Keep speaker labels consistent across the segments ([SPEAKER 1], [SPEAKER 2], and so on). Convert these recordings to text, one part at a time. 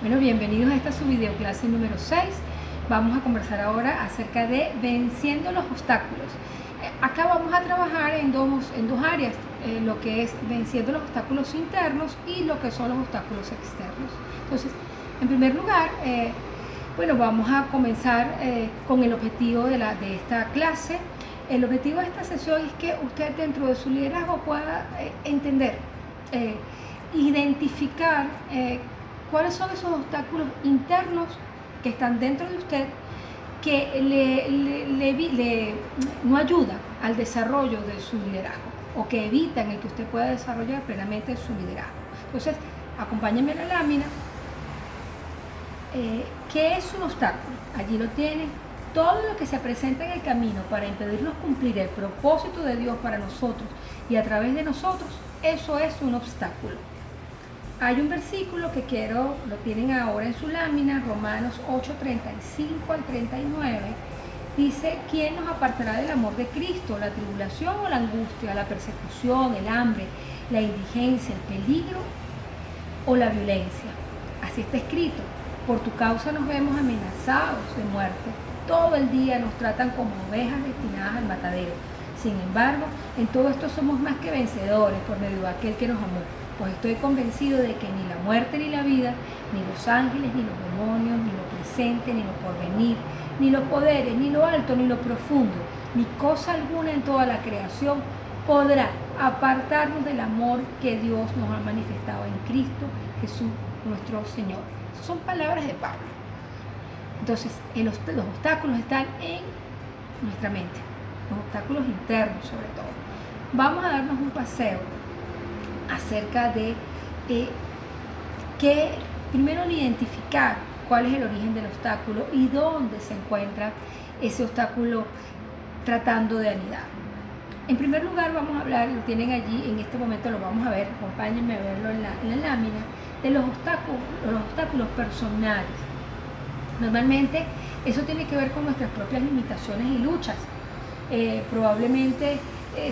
[SPEAKER 1] Bueno, bienvenidos a esta su videoclase número 6. Vamos a conversar ahora acerca de venciendo los obstáculos. Acá vamos a trabajar en dos áreas, lo que es venciendo los obstáculos internos y lo que son los obstáculos externos. Entonces, en primer lugar, vamos a comenzar con el objetivo de esta clase. El objetivo de esta sesión es que usted dentro de su liderazgo pueda entender, identificar cuáles son esos obstáculos internos que están dentro de usted que no ayudan al desarrollo de su liderazgo o que evitan el que usted pueda desarrollar plenamente su liderazgo. Entonces, acompáñenme a la lámina. ¿Qué es un obstáculo? Allí lo tienen. Todo lo que se presenta en el camino para impedirnos cumplir el propósito de Dios para nosotros y a través de nosotros, eso es un obstáculo. Hay un versículo que lo tienen ahora en su lámina, Romanos 8:35 al 39. Dice: ¿quién nos apartará del amor de Cristo? ¿La tribulación o la angustia, la persecución, el hambre, la indigencia, el peligro o la violencia? Así está escrito: por tu causa nos vemos amenazados de muerte. Todo el día nos tratan como ovejas destinadas al matadero. Sin embargo, en todo esto somos más que vencedores por medio de aquel que nos amó. Pues estoy convencido de que ni la muerte ni la vida, ni los ángeles, ni los demonios, ni lo presente, ni lo porvenir, ni los poderes, ni lo alto, ni lo profundo, ni cosa alguna en toda la creación podrá apartarnos del amor que Dios nos ha manifestado en Cristo Jesús nuestro Señor. Son palabras de Pablo. Entonces, los obstáculos están en nuestra mente, los obstáculos internos sobre todo. Vamos a darnos un paseo acerca de primero identificar cuál es el origen del obstáculo y dónde se encuentra ese obstáculo tratando de anidar. En primer lugar, vamos a hablar, lo tienen allí, en este momento lo vamos a ver, acompáñenme a verlo en la lámina, de los obstáculos personales. Normalmente eso tiene que ver con nuestras propias limitaciones y luchas. Probablemente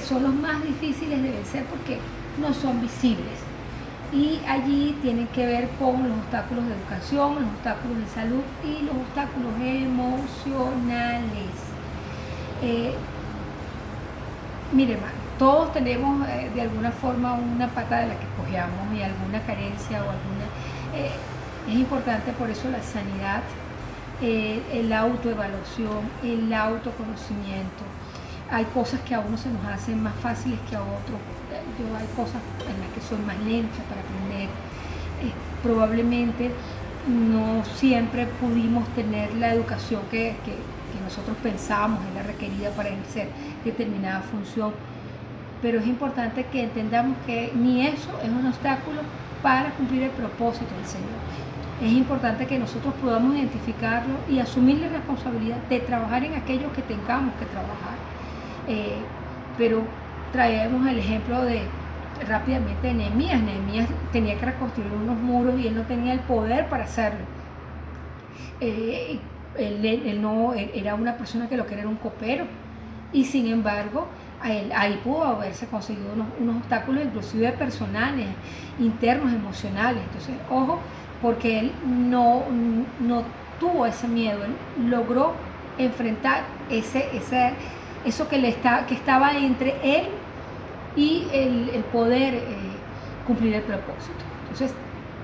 [SPEAKER 1] son los más difíciles de vencer porque no son visibles, y allí tienen que ver con los obstáculos de educación, los obstáculos de salud y los obstáculos emocionales. Mire, hermano, todos tenemos de alguna forma una pata de la que cojeamos y alguna carencia o alguna... es importante por eso la sanidad, la autoevaluación, el autoconocimiento. Hay cosas que a uno se nos hacen más fáciles que a otros. Hay cosas en las que soy más lenta para aprender. Probablemente no siempre pudimos tener la educación que nosotros pensamos en la requerida para ejercer determinada función. Pero es importante que entendamos que ni eso es un obstáculo para cumplir el propósito del Señor. Es importante que nosotros podamos identificarlo y asumir la responsabilidad de trabajar en aquello que tengamos que trabajar. Pero traemos el ejemplo rápidamente de Nehemías. Nehemías tenía que reconstruir unos muros y él no tenía el poder para hacerlo. Él no era una persona que lo que era un copero, y sin embargo ahí pudo haberse conseguido unos obstáculos inclusive personales, internos, emocionales. Entonces, ojo, porque él no tuvo ese miedo, él logró enfrentar eso que estaba entre él y el poder cumplir el propósito. Entonces,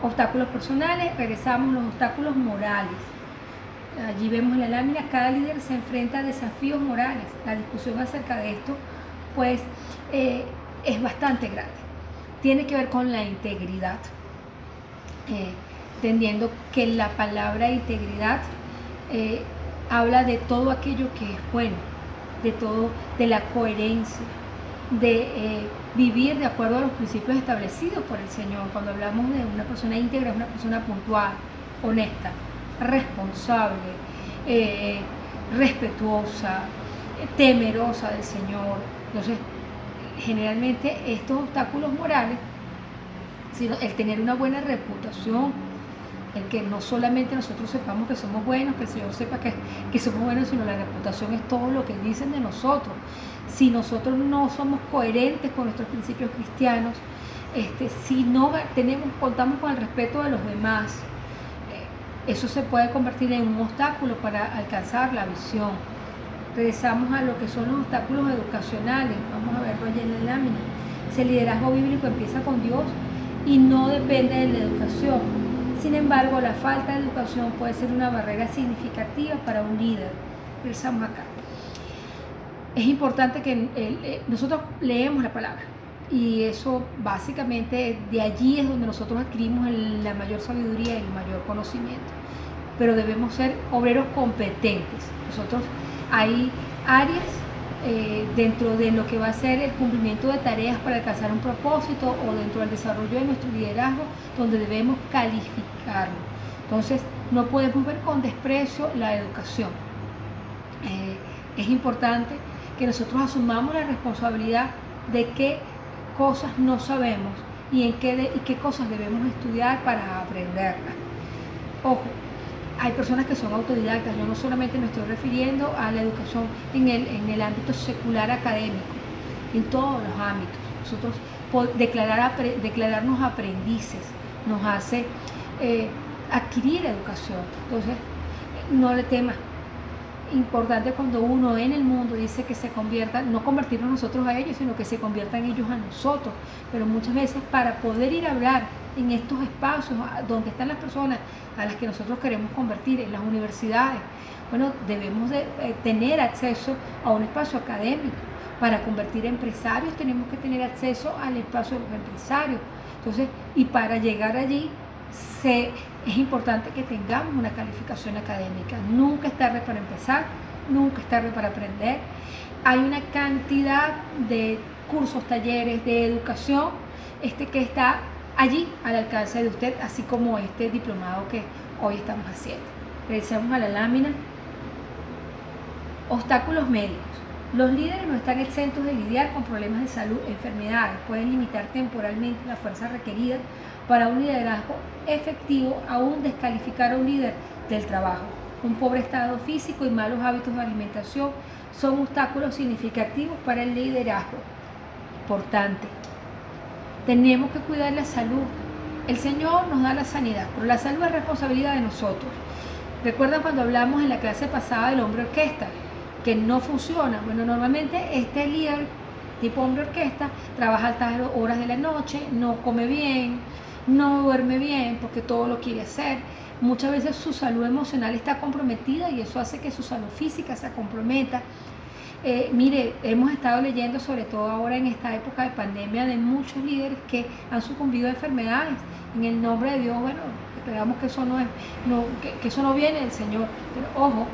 [SPEAKER 1] obstáculos personales, regresamos a los obstáculos morales. Allí vemos en la lámina, cada líder se enfrenta a desafíos morales. La discusión acerca de esto, pues, es bastante grande. Tiene que ver con la integridad, entendiendo que la palabra integridad habla de todo aquello que es bueno, de la coherencia, de vivir de acuerdo a los principios establecidos por el Señor. Cuando hablamos de una persona íntegra, es una persona puntual, honesta, responsable, respetuosa, temerosa del Señor. Entonces, generalmente estos obstáculos morales, sino el tener una buena reputación, el que no solamente nosotros sepamos que somos buenos, que el Señor sepa que somos buenos, sino la reputación es todo lo que dicen de nosotros. Si nosotros no somos coherentes con nuestros principios cristianos, si no contamos con el respeto de los demás, Eso se puede convertir en un obstáculo para alcanzar la visión. Regresamos a lo que son los obstáculos educacionales. Vamos a verlo allí en la lámina. El liderazgo bíblico empieza con Dios y no depende de la educación. Sin embargo, la falta de educación puede ser una barrera significativa para un líder. Regresamos acá. Es importante que nosotros leemos la palabra y eso básicamente de allí es donde nosotros adquirimos la mayor sabiduría y el mayor conocimiento. Pero debemos ser obreros competentes. Nosotros hay áreas dentro de lo que va a ser el cumplimiento de tareas para alcanzar un propósito o dentro del desarrollo de nuestro liderazgo donde debemos calificarlo. Entonces no podemos ver con desprecio la educación. Es importante que nosotros asumamos la responsabilidad de qué cosas no sabemos y qué cosas debemos estudiar para aprenderlas. Ojo, hay personas que son autodidactas. Yo no solamente me estoy refiriendo a la educación en el ámbito secular académico, en todos los ámbitos. Nosotros declararnos aprendices nos hace adquirir educación. Entonces, no le temas. Importante cuando uno en el mundo dice que se convierta, no convertirnos nosotros a ellos, sino que se conviertan ellos a nosotros. Pero muchas veces para poder ir a hablar en estos espacios donde están las personas a las que nosotros queremos convertir, en las universidades, bueno, debemos de tener acceso a un espacio académico. Para convertir empresarios tenemos que tener acceso al espacio de los empresarios. Entonces, y para llegar allí es importante que tengamos una calificación académica. Nunca es tarde para empezar, nunca es tarde para aprender. Hay una cantidad de cursos, talleres de educación que está allí al alcance de usted, así como este diplomado que hoy estamos haciendo. Regresamos a la lámina. Obstáculos médicos. Los líderes no están exentos de lidiar con problemas de salud, enfermedades. Pueden limitar temporalmente la fuerza requerida para un liderazgo efectivo, aún descalificar a un líder del trabajo. Un pobre estado físico y malos hábitos de alimentación son obstáculos significativos para el liderazgo. Importante, tenemos que cuidar la salud. El Señor nos da la sanidad, pero la salud es responsabilidad de nosotros. ¿Recuerdan cuando hablamos en la clase pasada del hombre orquesta? Que no funciona. Bueno, normalmente este líder tipo hombre orquesta trabaja altas horas de la noche, no come bien, no duerme bien porque todo lo quiere hacer. Muchas veces su salud emocional está comprometida y eso hace que su salud física se comprometa. Mire, hemos estado leyendo, sobre todo ahora en esta época de pandemia, de muchos líderes que han sucumbido a enfermedades. En el nombre de Dios, bueno, esperamos que eso que eso no viene del Señor. Pero ojo,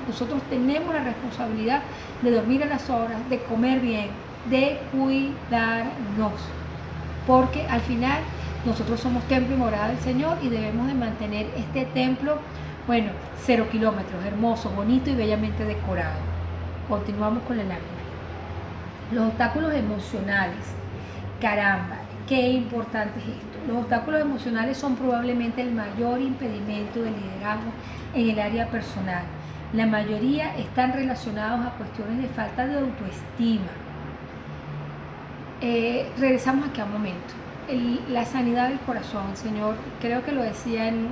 [SPEAKER 1] nosotros tenemos la responsabilidad de dormir a las horas, de comer bien, de cuidarnos. Porque al final nosotros somos templo y morada del Señor y debemos de mantener este templo, 0 kilómetros, hermoso, bonito y bellamente decorado. Continuamos con la lámina. Los obstáculos emocionales. Caramba, qué importante es esto. Los obstáculos emocionales son probablemente el mayor impedimento del liderazgo en el área personal. La mayoría están relacionados a cuestiones de falta de autoestima. Regresamos aquí a un momento. La sanidad del corazón, el Señor, creo que lo decía en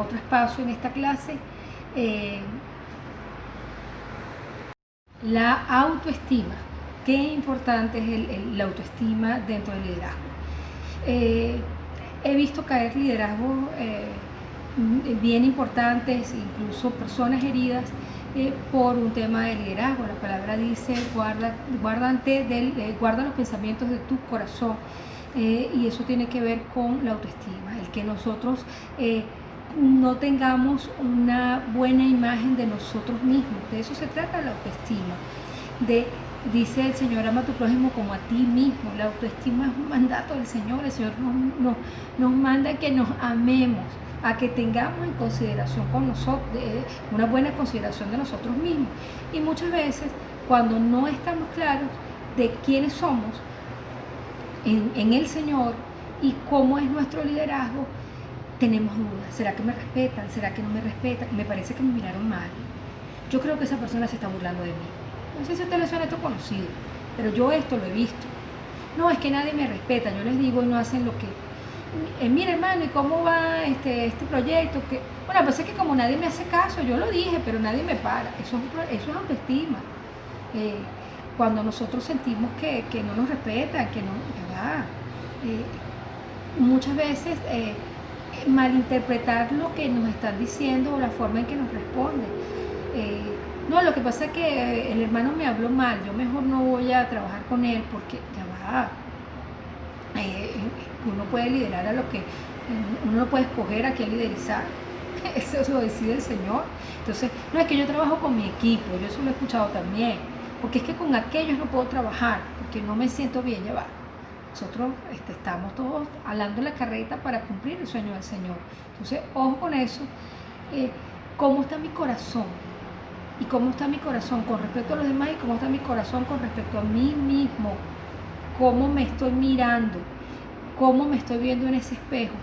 [SPEAKER 1] otro espacio en esta clase. La autoestima. Qué importante es la autoestima dentro del liderazgo. He visto caer liderazgos bien importantes, incluso personas heridas por un tema de liderazgo. La palabra dice, guarda los pensamientos de tu corazón, y eso tiene que ver con la autoestima, el que nosotros no tengamos una buena imagen de nosotros mismos. De eso se trata la autoestima. Dice el Señor, ama a tu prójimo como a ti mismo. La autoestima es un mandato del Señor. El Señor nos manda que nos amemos, a que tengamos en consideración con nosotros, una buena consideración de nosotros mismos. Y muchas veces, cuando no estamos claros de quiénes somos en el Señor y cómo es nuestro liderazgo, tenemos dudas. ¿Será que me respetan? ¿Será que no me respetan? Me parece que me miraron mal. Yo creo que esa persona se está burlando de mí. No sé si a usted le suena esto conocido, pero yo esto lo he visto. No, es que nadie me respeta. Yo les digo y no hacen mira hermano, ¿y cómo va este proyecto? Que, bueno, pues es que como nadie me hace caso, yo lo dije, pero nadie me para. Eso es autoestima. Eh, Cuando nosotros sentimos que no nos respetan, que no, ya va. Muchas veces malinterpretar lo que nos están diciendo o la forma en que nos responden. No, lo que pasa es que el hermano me habló mal, yo mejor no voy a trabajar con él porque ya va. Uno puede liderar a lo que uno no puede escoger a quién liderizar. Eso lo decide el Señor. Entonces, no es que yo trabajo con mi equipo, yo eso lo he escuchado también, porque es que con aquellos no puedo trabajar, porque no me siento bien, ya va. Nosotros estamos todos alando la carreta para cumplir el sueño del Señor. Entonces, ojo con eso. ¿Cómo está mi corazón? ¿Y cómo está mi corazón con respecto a los demás? ¿Y cómo está mi corazón con respecto a mí mismo? ¿Cómo me estoy mirando? ¿Cómo me estoy viendo en ese espejo?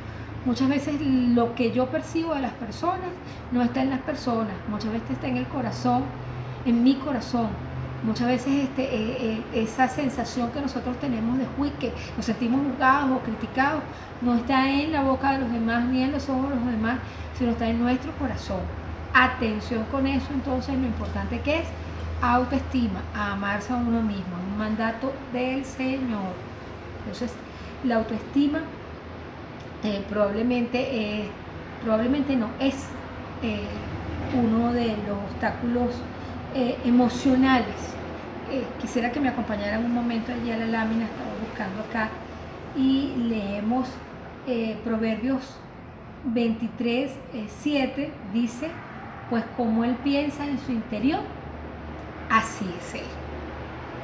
[SPEAKER 1] Muchas veces lo que yo percibo de las personas no está en las personas, muchas veces está en el corazón, en mi corazón. Muchas veces esa sensación que nosotros tenemos de que nos sentimos juzgados o criticados, no está en la boca de los demás ni en los ojos de los demás, sino está en nuestro corazón. Atención con eso, entonces, lo importante que es autoestima, a amarse a uno mismo, un mandato del Señor. Entonces, la autoestima probablemente no es uno de los obstáculos emocionales. Quisiera que me acompañaran un momento allí a la lámina, estaba buscando acá, y leemos Proverbios 23:7, dice, pues como él piensa en su interior, así es él.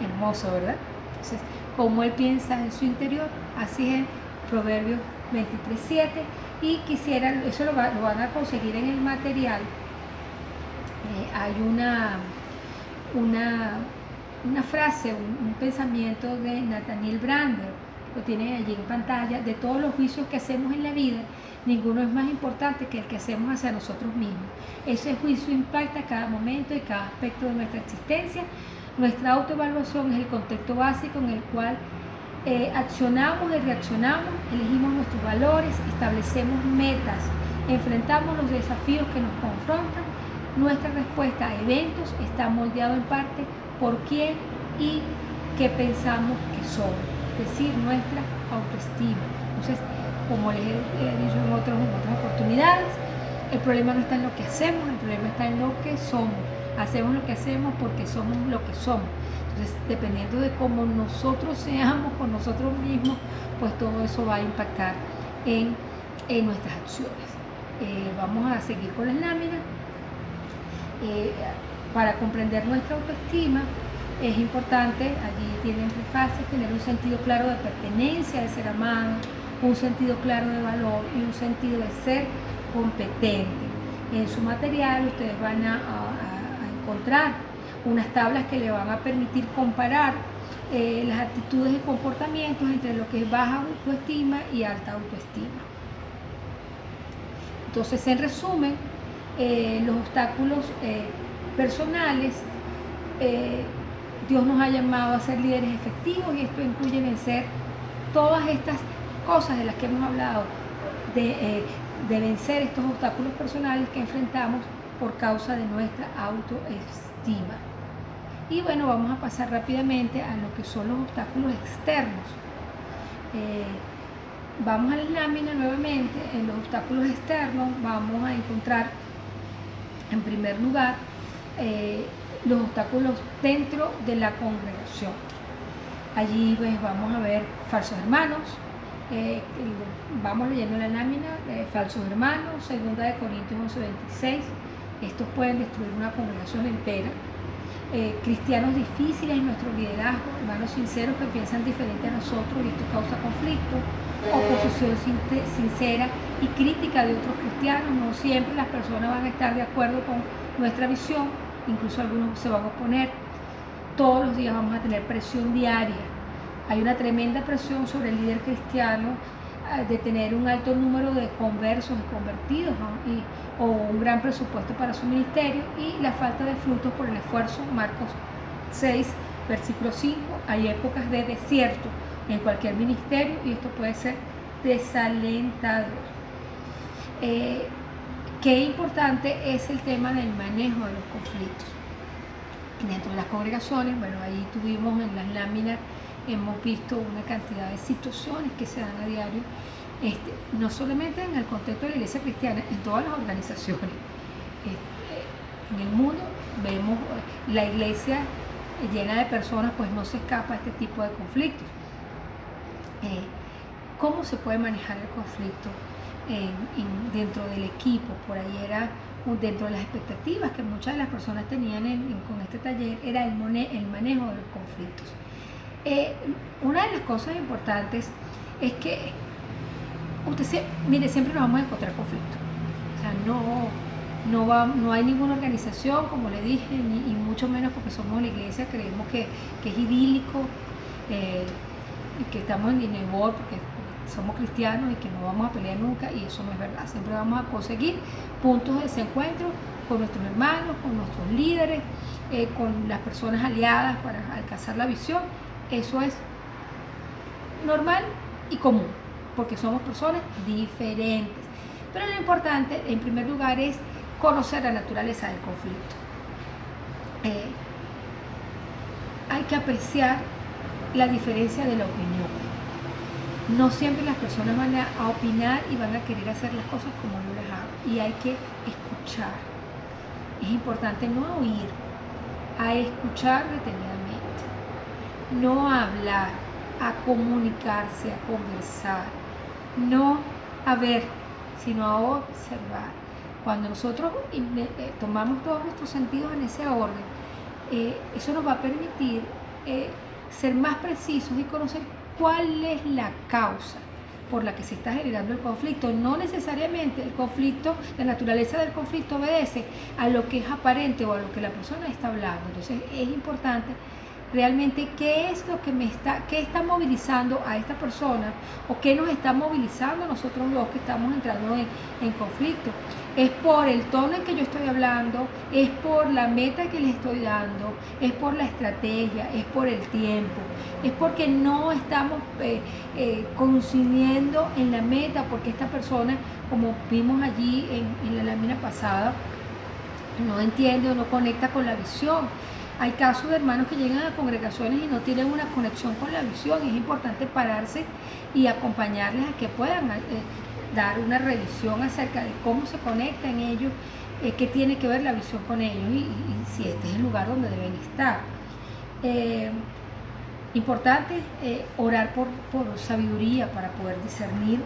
[SPEAKER 1] Hermoso, ¿verdad? Entonces, como él piensa en su interior, así es. Proverbios 23:7, y quisiera, eso lo van a conseguir en el material. Hay una frase, un pensamiento de Nathaniel Brander, lo tienen allí en pantalla: de todos los juicios que hacemos en la vida, ninguno es más importante que el que hacemos hacia nosotros mismos. Ese juicio impacta cada momento y cada aspecto de nuestra existencia. Nuestra autoevaluación es el contexto básico en el cual accionamos y reaccionamos, elegimos nuestros valores, establecemos metas, enfrentamos los desafíos que nos confrontan. Nuestra respuesta a eventos está moldeado en parte por quién y qué pensamos que somos, es decir, nuestra autoestima. Entonces, como les he dicho en otras oportunidades, el problema no está en lo que hacemos, el problema está en lo que somos. Hacemos lo que hacemos porque somos lo que somos. Entonces, dependiendo de cómo nosotros seamos con nosotros mismos, pues todo eso va a impactar en nuestras acciones. Vamos a seguir con las láminas. Para comprender nuestra autoestima es importante, allí tienen prefaces, tener un sentido claro de pertenencia, de ser amado, un sentido claro de valor y un sentido de ser competente. En su material ustedes van a encontrar unas tablas que le van a permitir comparar las actitudes y comportamientos entre lo que es baja autoestima y alta autoestima. Entonces, en resumen, los obstáculos personales, Dios nos ha llamado a ser líderes efectivos, y esto incluye vencer todas estas cosas de las que hemos hablado, de vencer estos obstáculos personales que enfrentamos por causa de nuestra autoestima. Y bueno, vamos a pasar rápidamente a lo que son los obstáculos externos. Vamos a la lámina nuevamente. En los obstáculos externos vamos a encontrar, en primer lugar, los obstáculos dentro de la congregación. Allí pues vamos a ver falsos hermanos. Vamos leyendo la lámina, falsos hermanos, 2 Corintios 11:26. Estos pueden destruir una congregación entera. Cristianos difíciles en nuestro liderazgo, hermanos sinceros que piensan diferente a nosotros y esto causa conflicto. Oposición sincera y crítica de otros cristianos. No siempre las personas van a estar de acuerdo con nuestra visión, incluso algunos se van a oponer. Todos los días vamos a tener presión diaria. Hay una tremenda presión sobre el líder cristiano de tener un alto número de conversos y convertidos, ¿no? O un gran presupuesto para su ministerio, y la falta de frutos por el esfuerzo. Marcos 6, versículo 5. Hay épocas de desierto en cualquier ministerio y esto puede ser desalentador. Qué importante es el tema del manejo de los conflictos. Dentro de las congregaciones, bueno, ahí tuvimos en las láminas, hemos visto una cantidad de situaciones que se dan a diario, no solamente en el contexto de la iglesia cristiana, en todas las organizaciones. En el mundo vemos la iglesia llena de personas, pues no se escapa a este tipo de conflictos. ¿Cómo se puede manejar el conflicto dentro del equipo? Por ahí era dentro de las expectativas que muchas de las personas tenían con este taller, era el manejo de los conflictos. Una de las cosas importantes es que siempre nos vamos a encontrar conflictos. O sea, no hay ninguna organización, como le dije, y mucho menos porque somos la iglesia, creemos que es idílico, que estamos en Dinebor porque somos cristianos y que no vamos a pelear nunca, y eso no es verdad. Siempre vamos a conseguir puntos de desencuentro con nuestros hermanos, con nuestros líderes, con las personas aliadas para alcanzar la visión. Eso es normal y común, porque somos personas diferentes. Pero lo importante, en primer lugar, es conocer la naturaleza del conflicto. Hay que apreciar la diferencia de la opinión. No siempre las personas van a opinar y van a querer hacer las cosas como yo las hago. Y hay que escuchar. Es importante no oír, a escuchar detenidamente. No a hablar, a comunicarse, a conversar. No a ver, sino a observar. Cuando nosotros tomamos todos nuestros sentidos en ese orden, eso nos va a permitir ser más precisos y conocer cuál es la causa por la que se está generando el conflicto. No necesariamente el conflicto, la naturaleza del conflicto obedece a lo que es aparente o a lo que la persona está hablando. Entonces es importante realmente qué es lo que qué está movilizando a esta persona, o qué nos está movilizando a nosotros los que estamos entrando en conflicto. Es por el tono en que yo estoy hablando, es por la meta que les estoy dando, es por la estrategia, es por el tiempo, es porque no estamos coincidiendo en la meta, porque esta persona, como vimos allí en la lámina pasada, no entiende o no conecta con la visión. Hay casos de hermanos que llegan a congregaciones y no tienen una conexión con la visión. Es importante pararse y acompañarles a que puedan dar una revisión acerca de cómo se conectan ellos, qué tiene que ver la visión con ellos y si este es el lugar donde deben estar. Importante orar por sabiduría para poder discernir.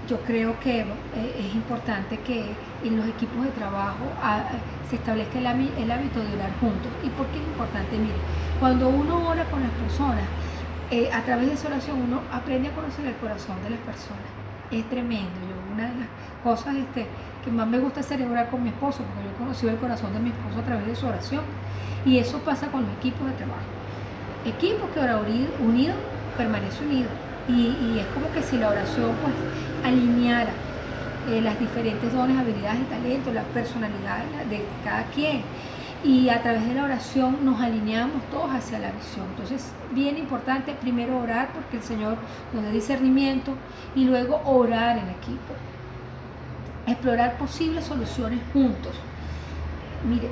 [SPEAKER 1] Yo creo que es importante que en los equipos de trabajo se establezca el hábito de orar juntos. ¿Y por qué es importante? Mire, cuando uno ora con las personas, a través de esa oración uno aprende a conocer el corazón de las personas. Es tremendo. Una de las cosas que más me gusta hacer es orar con mi esposo, porque yo he conocido el corazón de mi esposo a través de su oración. Y eso pasa con los equipos de trabajo. Equipos que oran unidos, permanece unido. Y es como que si la oración pues alineara las diferentes dones, habilidades y talentos, la personalidad de cada quien, y a través de la oración nos alineamos todos hacia la visión. Entonces, bien importante primero orar porque el Señor nos dé discernimiento, y luego orar en equipo, explorar posibles soluciones juntos. Mire,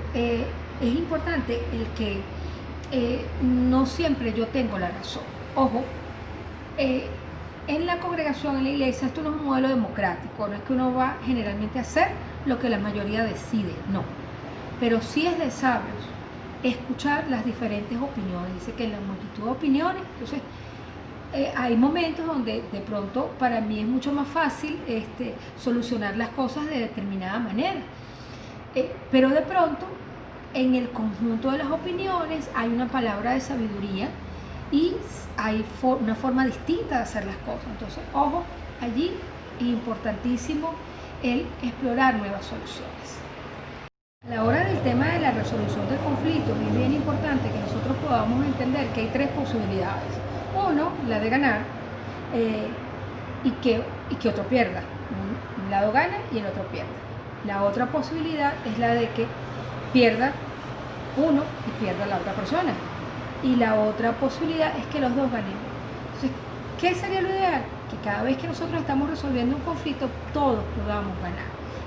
[SPEAKER 1] es importante el que no siempre yo tengo la razón. Ojo, en la congregación, en la iglesia, esto no es un modelo democrático, no es que uno va generalmente a hacer lo que la mayoría decide, no. Pero sí es de sabios escuchar las diferentes opiniones. Dice que en la multitud de opiniones, entonces hay momentos donde de pronto para mí es mucho más fácil solucionar las cosas de determinada manera. Pero de pronto, en el conjunto de las opiniones hay una palabra de sabiduría y hay una forma distinta de hacer las cosas. Entonces, ojo, allí es importantísimo el explorar nuevas soluciones. A la hora del tema de la resolución de conflictos, es bien importante que nosotros podamos entender que hay tres posibilidades. Uno, la de ganar, y que otro pierda. Un lado gana y el otro pierde. La otra posibilidad es la de que pierda uno y pierda la otra persona. Y la otra posibilidad es que los dos ganemos. Entonces, ¿Qué sería lo ideal? Que cada vez que nosotros estamos resolviendo un conflicto, todos podamos ganar.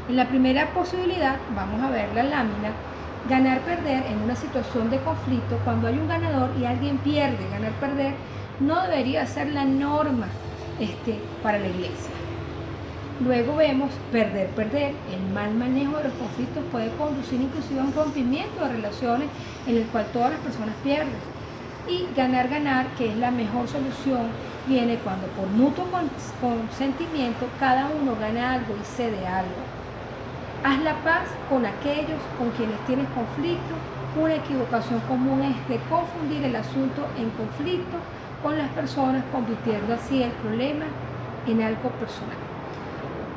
[SPEAKER 1] En la primera posibilidad, vamos a ver la lámina, ganar-perder en una situación de conflicto, cuando hay un ganador y alguien pierde, ganar-perder no debería ser la norma para la iglesia. Luego vemos perder-perder. El mal manejo de los conflictos puede conducir inclusive a un rompimiento de relaciones en el cual todas las personas pierden. Y ganar-ganar, que es la mejor solución, viene cuando por mutuo consentimiento cada uno gana algo y cede algo. Haz la paz con aquellos con quienes tienes conflicto. Una equivocación común es de confundir el asunto en conflicto con las personas, convirtiendo así el problema en algo personal.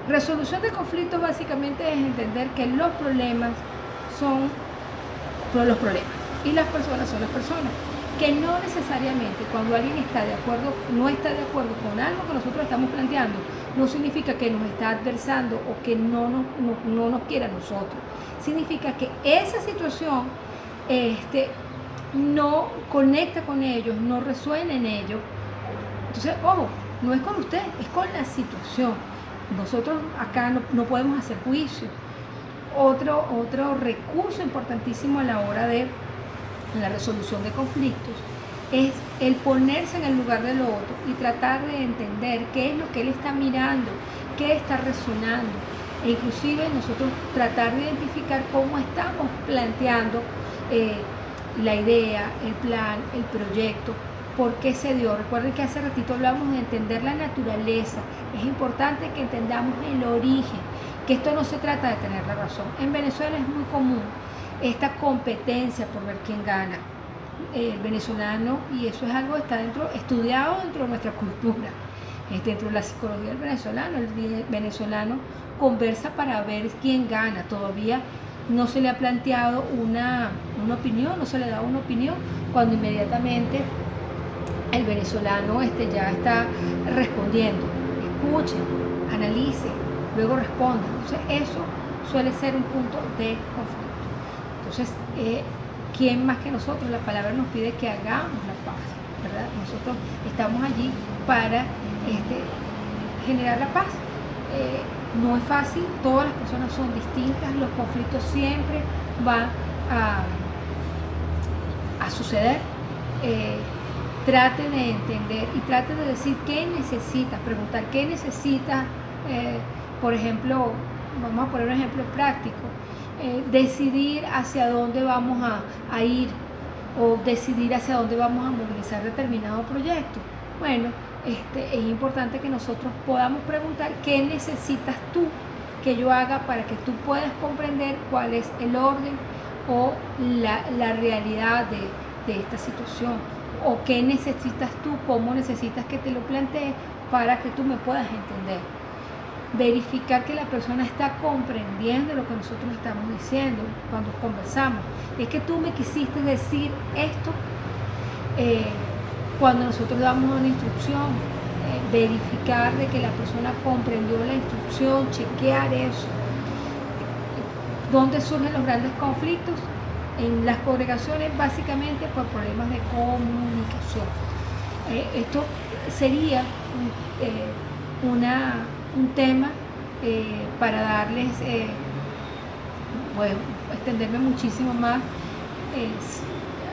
[SPEAKER 1] Resolución de conflictos básicamente es entender que los problemas son los problemas y las personas son las personas. Que no necesariamente cuando alguien no está de acuerdo con algo que nosotros estamos planteando, no significa que nos está adversando o que no nos quiera a nosotros. Significa que esa situación no conecta con ellos, no resuena en ellos. Entonces, ojo, no es con usted, es con la situación. Nosotros acá no podemos hacer juicio. Otro recurso importantísimo a la hora de la resolución de conflictos es el ponerse en el lugar del otro y tratar de entender qué es lo que él está mirando, qué está resonando, e inclusive nosotros tratar de identificar cómo estamos planteando la idea, el plan, el proyecto, por qué se dio. Recuerden que hace ratito hablamos de entender la naturaleza. Es importante que entendamos el origen, que esto no se trata de tener la razón. En Venezuela es muy común esta competencia por ver quién gana. El venezolano, y eso es algo que está estudiado dentro de nuestra cultura, dentro de la psicología del venezolano. El venezolano conversa para ver quién gana. Todavía no se le ha planteado una opinión, no se le da una opinión, cuando inmediatamente el venezolano ya está respondiendo. Escuche, analice, luego responda. Entonces eso suele ser un punto de conflicto. Entonces, ¿quién más que nosotros? La palabra nos pide que hagamos la paz, ¿verdad? Nosotros estamos allí para generar la paz. No es fácil, todas las personas son distintas, los conflictos siempre van a suceder. Trate de entender y trate de decir qué necesitas, preguntar qué necesitas. Por ejemplo, vamos a poner un ejemplo práctico. Decidir hacia dónde vamos a ir, o decidir hacia dónde vamos a movilizar determinado proyecto. Bueno, es importante que nosotros podamos preguntar qué necesitas tú que yo haga para que tú puedas comprender cuál es el orden o la realidad de esta situación, o qué necesitas tú, cómo necesitas que te lo plantee para que tú me puedas entender. Verificar que la persona está comprendiendo lo que nosotros estamos diciendo cuando conversamos. Es que tú me quisiste decir esto. Cuando nosotros damos una instrucción, verificar de que la persona comprendió la instrucción, chequear eso. ¿Dónde surgen los grandes conflictos? En las congregaciones, básicamente por problemas de comunicación. Esto sería un tema para darles, extenderme muchísimo más.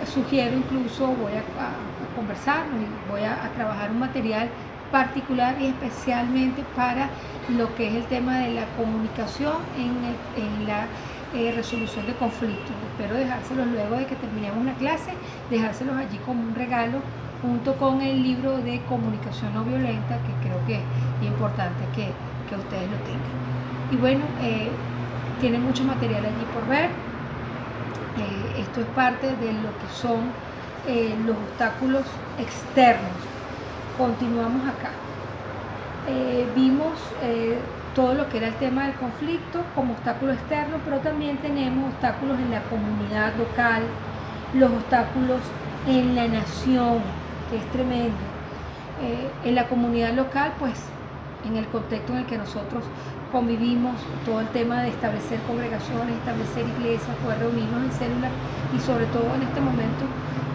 [SPEAKER 1] Sugiero incluso, voy a conversarlo y voy a trabajar un material particular y especialmente para lo que es el tema de la comunicación en la resolución de conflictos. Espero dejárselos luego de que terminemos la clase, dejárselos allí como un regalo junto con el libro de comunicación no violenta, que creo que es importante que ustedes lo tengan. Y bueno, tiene mucho material allí por ver. Esto es parte de lo que son los obstáculos externos. Continuamos acá. Vimos todo lo que era el tema del conflicto como obstáculo externo, pero también tenemos obstáculos en la comunidad local, los obstáculos en la nación, que es tremendo. En la comunidad local, pues, en el contexto en el que nosotros convivimos, todo el tema de establecer congregaciones, establecer iglesias, poder reunirnos en células, y sobre todo en este momento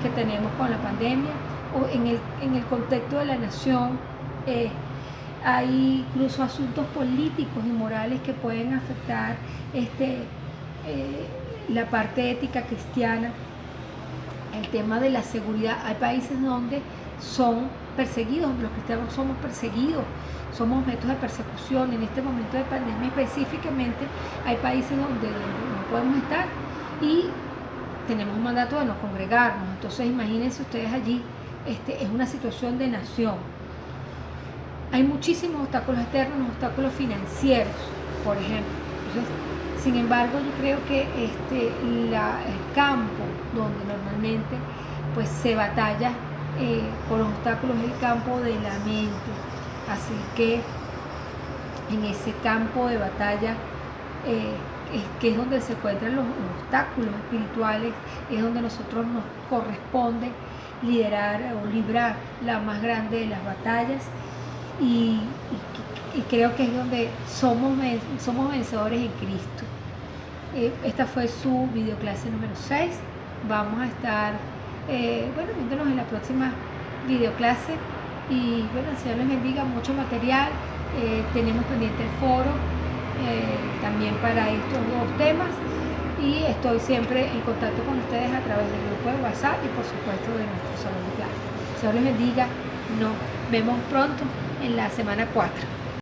[SPEAKER 1] que tenemos con la pandemia, o en el contexto de la nación, hay incluso asuntos políticos y morales que pueden afectar la parte ética cristiana, el tema de la seguridad. Hay países donde son perseguidos, los cristianos somos perseguidos, somos objetos de persecución. En este momento de pandemia específicamente hay países donde no podemos estar y tenemos un mandato de no congregarnos. Entonces imagínense ustedes allí, es una situación de nación. Hay muchísimos obstáculos externos, obstáculos financieros, por ejemplo. Entonces, sin embargo, yo creo que el campo donde normalmente pues se batalla con los obstáculos es el campo de la mente. Así que en ese campo de batalla que es donde se encuentran los obstáculos espirituales, es donde nosotros nos corresponde liderar o librar la más grande de las batallas, y creo que es donde somos vencedores en Cristo. Esta fue su videoclase número 6. Vamos a estar viéndonos en la próxima videoclase, y bueno, el Señor les bendiga, mucho material. Tenemos pendiente el foro también para estos dos temas, y estoy siempre en contacto con ustedes a través del grupo de WhatsApp y por supuesto de nuestro salón de clase. El Señor les bendiga, nos vemos pronto en la semana 4.